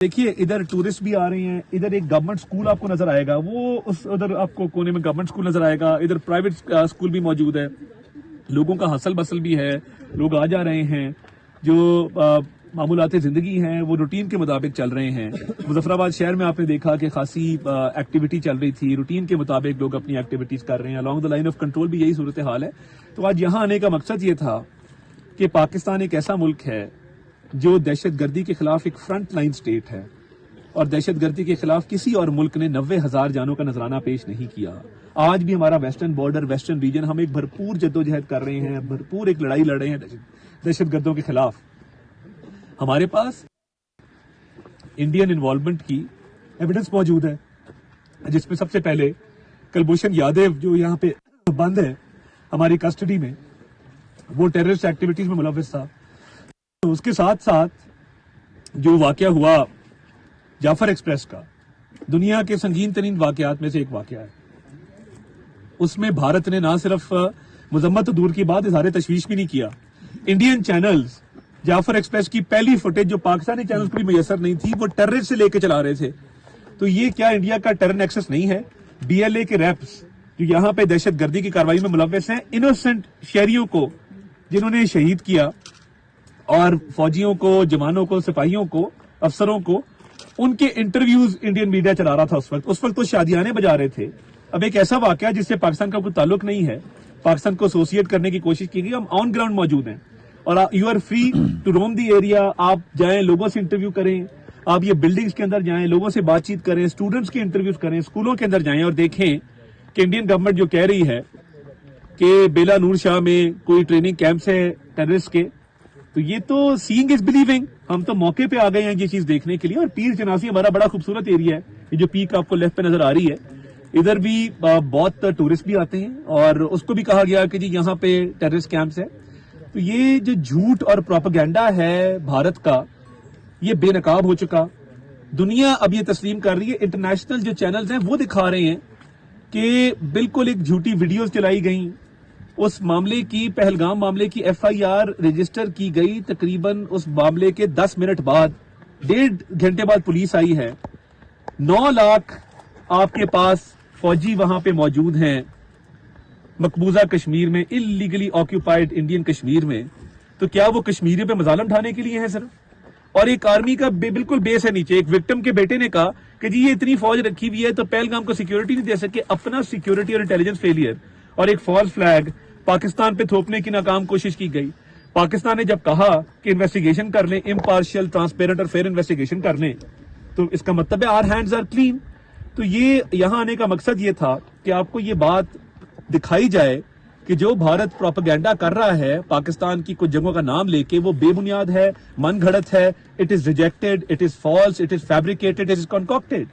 देखिए इधर टूरिस्ट भी आ रहे हैं, इधर एक गवर्नमेंट स्कूल आपको नजर आएगा, वो उस उधर आपको कोने में गवर्नमेंट स्कूल नजर आएगा, इधर प्राइवेट स्कूल भी मौजूद है, लोगों का हसल बसल भी है, लोग आ जा रहे हैं, जो मामूलात जिंदगी हैं वो रूटीन के मुताबिक चल रहे हैं। मुजफ्फराबाद शहर में आपने देखा कि खासी एक्टिविटी चल रही थी, रूटीन के मुताबिक लोग अपनी एक्टिविटीज कर रहे हैं, along the line of control भी यही सूरत हाल है। तो आज यहाँ आने का मकसद ये था कि पाकिस्तान एक ऐसा मुल्क है जो दहशत गर्दी के खिलाफ एक फ्रंट लाइन स्टेट है, और दहशत गर्दी के खिलाफ किसी और मुल्क ने 90,000 जानों का नजराना पेश नहीं किया। आज भी हमारा वेस्टर्न बॉर्डर, वेस्टर्न रीजन, हम एक भरपूर जद्दोजहद कर रहे हैं, भरपूर एक लड़ाई लड़ रहे हैं दहशत गर्दों के खिलाफ। हमारे पास इंडियन इन्वॉल्वमेंट की एविडेंस मौजूद है, जिसमें सबसे पहले कुलभूषण यादव जो यहाँ पे बंद है हमारी कस्टडी में, वो टेररिस्ट एक्टिविटीज में मुलव्विस था। तो उसके साथ साथ जो वाकया हुआ जाफर एक्सप्रेस का, दुनिया के संगीन तरीन वाकयात में से एक वाकया है, उसमें भारत ने ना सिर्फ मजम्मत तो दूर की बात, इजहार तशवीश भी नहीं किया। इंडियन चैनल्स जाफर एक्सप्रेस की पहली फुटेज जो पाकिस्तानी चैनल को भी मैसर नहीं थी, वो टेररिस्ट से लेके चला रहे थे। तो ये क्या इंडिया का टेरर नेक्सस नहीं है? BLA के रैप्स जो यहाँ पे दहशत गर्दी की कार्रवाई में मुलव्विस हैं, इनोसेंट शहरियों को जिन्होंने शहीद किया, और फौजियों को, जवानों को, सिपाहियों को, अफसरों को, उनके इंटरव्यूज इंडियन मीडिया चला रहा था उस वक्त तो शादियाने बजा रहे थे। अब एक ऐसा वाकया जिससे पाकिस्तान का कोई ताल्लुक नहीं है, पाकिस्तान को एसोसिएट करने की कोशिश की गई। हम ऑन ग्राउंड मौजूद हैं और you are free to roam the area. आप जाएं, लोगों से इंटरव्यू करें, आप ये बिल्डिंग्स के अंदर जाएं, लोगों से बातचीत करें, स्टूडेंट्स के इंटरव्यूज करें, स्कूलों के अंदर जाएं और देखें कि इंडियन गवर्नमेंट जो कह रही है कि बेला नूर शाह में कोई ट्रेनिंग कैंप्स है टेररिस्ट के, तो ये तो सीइंग इज बिलीविंग। हम तो मौके पे आ गए हैं ये चीज देखने के लिए। और पीर चनासी हमारा बड़ा खूबसूरत एरिया है, ये जो पीक आपको लेफ्ट पे नजर आ रही है, इधर भी बहुत टूरिस्ट भी आते हैं, और उसको भी कहा गया कि जी यहाँ पे टेररिस्ट कैंप्स है। तो ये जो झूठ और प्रोपेगेंडा है भारत का, ये बेनकाब हो चुका। दुनिया अब ये तस्लीम कर रही है, इंटरनेशनल जो चैनल्स हैं वो दिखा रहे हैं कि बिल्कुल एक झूठी वीडियोस चलाई गई। उस मामले की, पहलगाम मामले की FIR रजिस्टर की गई, तकरीबन उस मामले के 10 मिनट बाद, 1.5 घंटे बाद पुलिस आई है। 9 लाख आपके पास फौजी वहां पे मौजूद हैं मकबूजा कश्मीर में, इलीगली ऑक्यूपाइड इंडियन कश्मीर में। तो क्या वो कश्मीरी पे मजालम ढाने के लिए है सिर्फ? और एक आर्मी का बिल्कुल बेस है नीचे। एक विक्टिम के बेटे ने कहा कि जी ये इतनी फौज रखी हुई है तो पहलगाम को सिक्योरिटी नहीं दे सके। अपना सिक्योरिटी और इंटेलिजेंस फेलियर और एक फॉल्स फ्लैग पाकिस्तान पे थोपने की नाकाम कोशिश की गई। पाकिस्तान ने जब कहा कि इन्वेस्टिगेशन कर लें, इम्पार्शियल, ट्रांसपेरेंट और फेयर इन्वेस्टिगेशन कर लें, तो इसका मतलब है आवर हैंड्स आर क्लीन। तो ये यहां आने का मकसद ये था कि आपको ये बात दिखाई जाए कि जो भारत प्रोपेगेंडा कर रहा है पाकिस्तान की कुछ जगहों का नाम लेके, वो बेबुनियाद है, मन घड़त है, it is rejected, it is false, it is fabricated, it is concocted.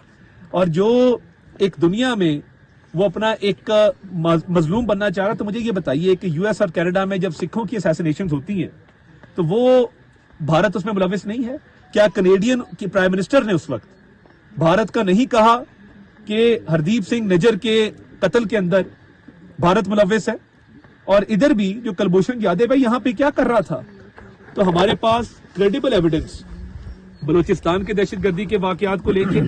और जो एक दुनिया में वो अपना एक मजलूम बनना चाह रहा, तो मुझे ये बताइए कि US और कनाडा में जब सिखों की असैसिनेशंस होती हैं तो वो भारत उसमें मुलविस नहीं है? क्या कनेडियन की प्राइम मिनिस्टर ने उस वक्त भारत का नहीं कहा कि हरदीप सिंह निज्जर के कत्ल के अंदर भारत मुलविस है? और इधर भी जो कुलभूषण यादव है यहाँ पे क्या कर रहा था? तो हमारे पास क्रेडिबल एविडेंस बलूचिस्तान के दहशतगर्दी के वाकयात को लेके,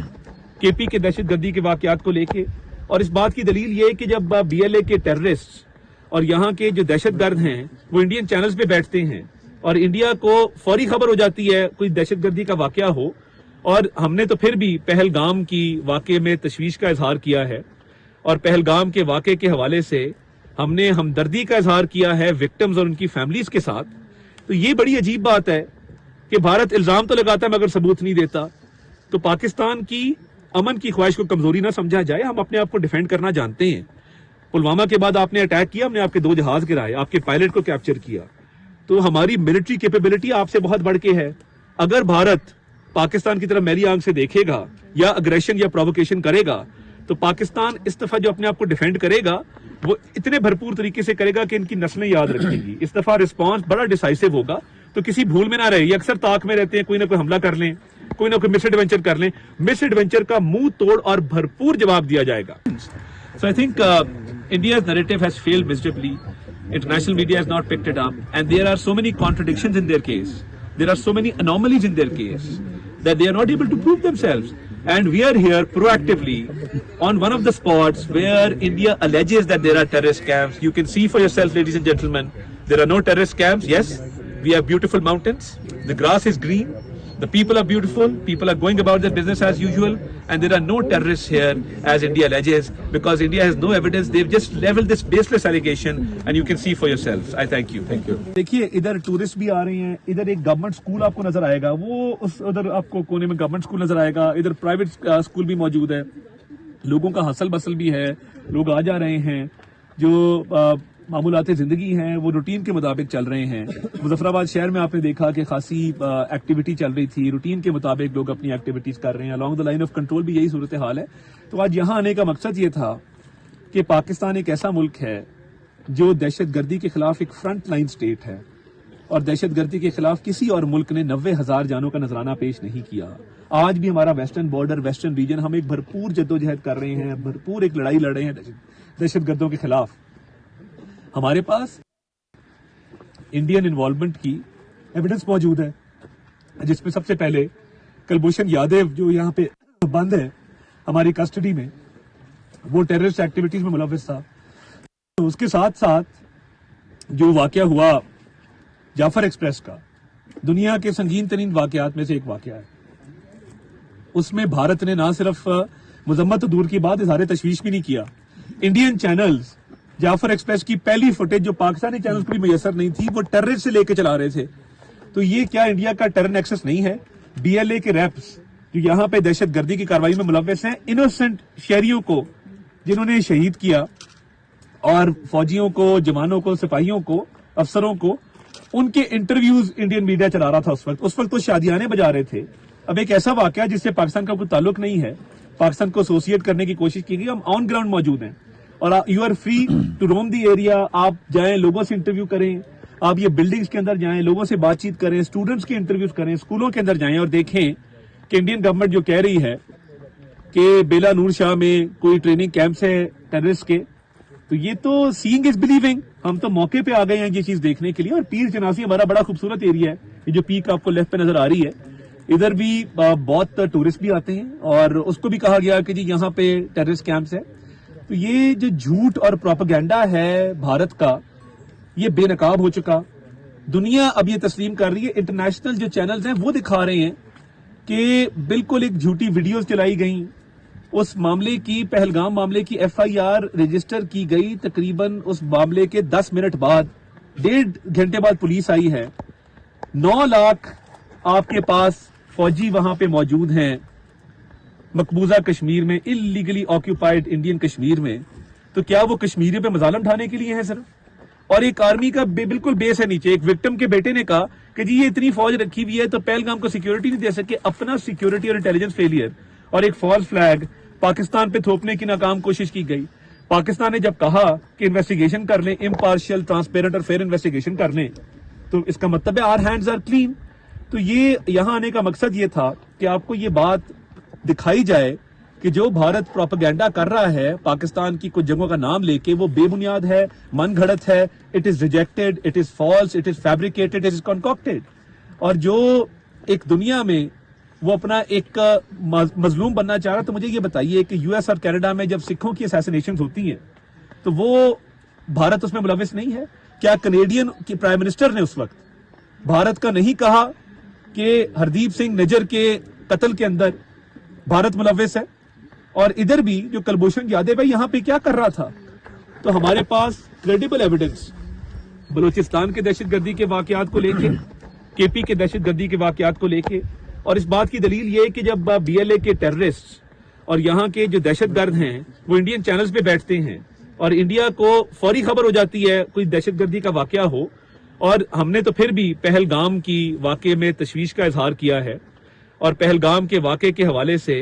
KP के दहशतगर्दी के वाकयात को लेके, और इस बात की दलील ये है कि जब BLA के टेररिस्ट और यहाँ के जो दहशतगर्द हैं वो इंडियन चैनल्स पे बैठते हैं और इंडिया को फौरी खबर हो जाती है कोई दहशतगर्दी का वाकया हो। और हमने तो फिर भी पहलगाम की वाकये में तशवीश का इजहार किया है, और पहलगाम के वाकये के हवाले से हमने हमदर्दी का इजहार किया है विक्टिम्स और उनकी फैमिलीज के साथ। तो ये बड़ी अजीब बात है कि भारत इल्जाम तो लगाता है मगर सबूत नहीं देता। तो पाकिस्तान की अमन की ख्वाहिश को कमजोरी ना समझा जाए। हम अपने आप को डिफेंड करना जानते हैं। पुलवामा के बाद आपने अटैक किया, हमने आपके 2 जहाज गिराए, आपके पायलट को कैप्चर किया। तो हमारी मिलिट्री कैपेबिलिटी आपसे बहुत बढ़ के है। अगर भारत पाकिस्तान की तरफ मैली आंख से देखेगा या अग्रेशन या प्रोवोकेशन करेगा, तो पाकिस्तान इस दफा जो अपने आप को डिफेंड करेगा वो इतने भरपूर तरीके से करेगा कि इनकी नस्लें याद रखेंगी। इस दफा रिस्पॉन्स बड़ा डिसाइसिव होगा। तो किसी भूल में ना रहे। ये अक्सर ताक में रहते हैं, कोई ना कोई हमला कर लें, कोई ना कोई मिस एडवेंचर कर लें। मिस एडवेंचर का मुंह तोड़ और भरपूर जवाब दिया जाएगा। So I think India's narrative has failed miserably. International media has not picked it up, and there are so many contradictions in their case. There are so many anomalies in their case. that they are not able to prove themselves. And we are here proactively on one of the spots where India alleges that there are terrorist camps. You can see for yourself, ladies and gentlemen, there are no terrorist camps. Yes, we have beautiful mountains. The grass is green. The people are beautiful. People are going about their business as usual. And there are no terrorists here, as India alleges, because India has no evidence. They've just leveled this baseless allegation, and you can see for yourselves. I thank you. Thank you. देखिए, इधर tourist भी आ रहे हैं. इधर एक government school आपको नजर आएगा. वो उधर आपको कोने में गवर्नमेंट स्कूल नजर आएगा. इधर प्राइवेट स्कूल भी मौजूद है. लोगों का हसल बसल भी है. लोग आ जा रहे हैं. जो मामूलाते जिंदगी हैं वो रूटीन के मुताबिक चल रहे हैं. मुजफ्फराबाद शहर में आपने देखा कि खासी एक्टिविटी चल रही थी. रूटीन के मुताबिक लोग अपनी एक्टिविटीज कर रहे हैं. Along the line of control भी यही सूरत हाल है. तो आज यहाँ आने का मकसद ये था कि पाकिस्तान एक ऐसा मुल्क है जो दहशतगर्दी के खिलाफ एक फ्रंट लाइन स्टेट है, और दहशतगर्दी के खिलाफ किसी और मुल्क ने 90,000 जानों का नजराना पेश नहीं किया. आज भी हमारा वेस्टर्न बॉर्डर, वेस्टर्न रीजन, हम एक भरपूर जद्दोजहद कर रहे हैं, भरपूर एक लड़ाई लड़ रहे हैं दहशतगर्दों के खिलाफ. हमारे पास इंडियन इन्वॉल्वमेंट की एविडेंस मौजूद है, जिसमें सबसे पहले कुलभूषण यादव जो यहाँ पे बंद है हमारी कस्टडी में, वो टेररिस्ट एक्टिविटीज में मुलव्विस था. तो उसके साथ साथ जो वाकया हुआ जाफर एक्सप्रेस का, दुनिया के संगीन तरीन वाकयात में से एक वाकया है. उसमें भारत ने ना सिर्फ मजम्मत तो दूर की बात, इजहार तशवीश भी नहीं किया. इंडियन चैनल्स जाफर एक्सप्रेस की पहली फुटेज जो पाकिस्तानी चैनल्स को भी मैसर नहीं थी, वो टेररिस्ट से लेके चला रहे थे. तो ये क्या इंडिया का टेरर नेक्सस नहीं है? बीएलए के रैप्स जो यहाँ पे दहशतगर्दी की कार्रवाई में मुलव्विस हैं, इनोसेंट शहरियों को जिन्होंने शहीद किया, और फौजियों को, जवानों को, सिपाहियों को, अफसरों को, उनके इंटरव्यूज इंडियन मीडिया चला रहा था उस वक्त तो शादियाने बजा रहे थे. अब एक ऐसा वाकया जिससे पाकिस्तान का कोई ताल्लुक नहीं है, पाकिस्तान को एसोसिएट करने की कोशिश की गई. हम ऑन ग्राउंड मौजूद हैं और you are free to roam the area. आप जाएं, लोगों से इंटरव्यू करें, आप ये बिल्डिंग्स के अंदर जाएं, लोगों से बातचीत करें, स्टूडेंट्स के इंटरव्यूज करें, स्कूलों के अंदर जाएं और देखें कि इंडियन गवर्नमेंट जो कह रही है कि बेला नूर शाह में कोई ट्रेनिंग कैंप्स है टेररिस्ट के, तो ये तो सीइंग इज बिलीविंग. हम तो मौके पे आ गए हैं ये चीज देखने के लिए. और पीर जनासी हमारा बड़ा खूबसूरत एरिया है, ये जो पीक आपको लेफ्ट पे नजर आ रही है, इधर भी बहुत टूरिस्ट भी आते हैं, और उसको भी कहा गया कि जी यहाँ पे टेररिस्ट कैंप्स है. तो ये जो झूठ और प्रोपेगेंडा है भारत का, ये बेनकाब हो चुका. दुनिया अब ये तस्लीम कर रही है. इंटरनेशनल जो चैनल्स हैं वो दिखा रहे हैं कि बिल्कुल एक झूठी वीडियोस चलाई गई. उस मामले की, पहलगाम मामले की एफआईआर रजिस्टर की गई तकरीबन उस मामले के 10 मिनट बाद, 1.5 घंटे बाद पुलिस आई है. 9 लाख आपके पास फौजी वहां पे मौजूद हैं मकबूजा कश्मीर में, इलीगली ऑक्यूपाइड इंडियन कश्मीर में. तो क्या वो कश्मीरियों पे मजालम ढाने के लिए है सिर्फ? और एक आर्मी का बिल्कुल बेस है नीचे. एक विक्टिम के बेटे ने कहा कि जी ये इतनी फौज रखी हुई है तो पहलगाम को सिक्योरिटी नहीं दे सके. अपना सिक्योरिटी और इंटेलिजेंस फेलियर और एक फॉल्स फ्लैग पाकिस्तान पे थोपने की नाकाम कोशिश की गई. पाकिस्तान ने जब कहा कि इन्वेस्टिगेशन कर लें, इम्पार्शियल, ट्रांसपेरेंट और फेयर इन्वेस्टिगेशन कर लें, तो इसका मतलब है आवर हैंड्स आर क्लीन. तो ये यहाँ आने का मकसद ये था कि आपको ये बात दिखाई जाए कि जो भारत प्रोपेगेंडा कर रहा है पाकिस्तान की कुछ जगहों का नाम लेके, वो बेबुनियाद है, मन घड़त है. It is rejected, it is false, it is fabricated, it is concocted. और जो एक दुनिया में वो अपना एक मजलूम बनना चाह रहा, तो मुझे ये बताइए कि यूएस और कनाडा में जब सिखों की असैसिनेशन होती हैं तो वो भारत उसमें मुलविस नहीं है? क्या कनेडियन की प्राइम मिनिस्टर ने उस वक्त भारत का नहीं कहा कि हरदीप सिंह निज्जर के कत्ल के अंदर भारत मुलविस है? और इधर भी जो कुलभूषण यादव है यहाँ पे क्या कर रहा था? तो हमारे पास क्रेडिबल एविडेंस बलूचिस्तान के दहशतगर्दी के वाकयात को लेके, केपी के दहशतगर्दी के वाकयात को लेके, और इस बात की दलील ये है कि जब बीएलए के टेररिस्ट और यहाँ के जो दहशतगर्द हैं वो इंडियन चैनल्स पे बैठते हैं और इंडिया को फौरी खबर हो जाती है कोई दहशतगर्दी का वाकया हो. और हमने तो फिर भी पहलगाम की वाकये में तशवीश का इजहार किया है, और पहलगाम के वाकये के हवाले से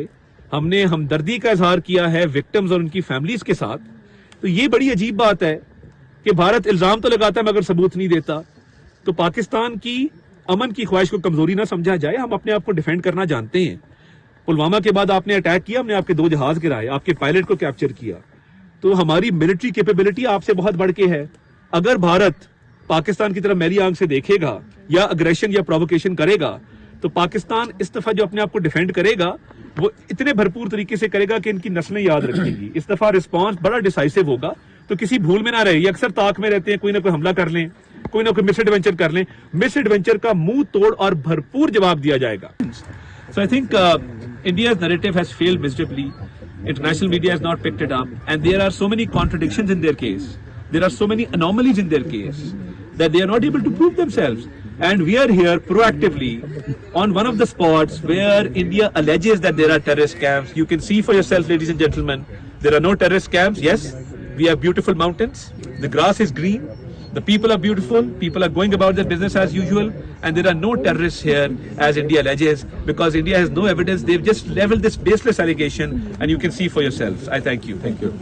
हमने हमदर्दी का इजहार किया है विक्टिम्स और उनकी फैमिलीज के साथ. तो ये बड़ी अजीब बात है कि भारत इल्जाम तो लगाता है मगर सबूत नहीं देता. तो पाकिस्तान की अमन की ख्वाहिश को कमजोरी ना समझा जाए. हम अपने आप को डिफेंड करना जानते हैं. पुलवामा के बाद आपने अटैक किया, हमने आपके 2 जहाज गिराए, आपके पायलट को कैप्चर किया. तो हमारी मिलिट्री कैपेबिलिटी आपसे बहुत बढ़ के है. अगर भारत पाकिस्तान की तरफ मैली आंख से देखेगा या अग्रेशन या प्रोवोकेशन करेगा تو پاکستان اس دفعہ جو اپنے آپ کو ڈیفینڈ کرے گا وہ اتنے بھرپور طریقے سے کرے گا کہ ان کی نسلیں یاد رکھیں گی. اس دفعہ رسپانس بڑا ڈیسائسو ہوگا, تو کسی بھول میں نہ رہے. یہ اکثر طاق میں رہتے ہیں, کوئی نہ کوئی حملہ کر لیں, کوئی نہ کوئی مس ایڈونچر کر لیں. مس ایڈونچر کا منہ توڑ اور بھرپور جواب دیا جائے گا. So I think India's narrative has failed miserably. International media has not picked it up, and there are so many contradictions in their case. There are so many anomalies in their case that they are not able to prove themselves. And we are here proactively on one of the spots where India alleges that there are terrorist camps. You can see for yourself, ladies and gentlemen, there are no terrorist camps. Yes, we have beautiful mountains. The grass is green. The people are beautiful. People are going about their business as usual. And there are no terrorists here, as India alleges, because India has no evidence. They've just leveled this baseless allegation, and you can see for yourselves. I thank you. Thank you.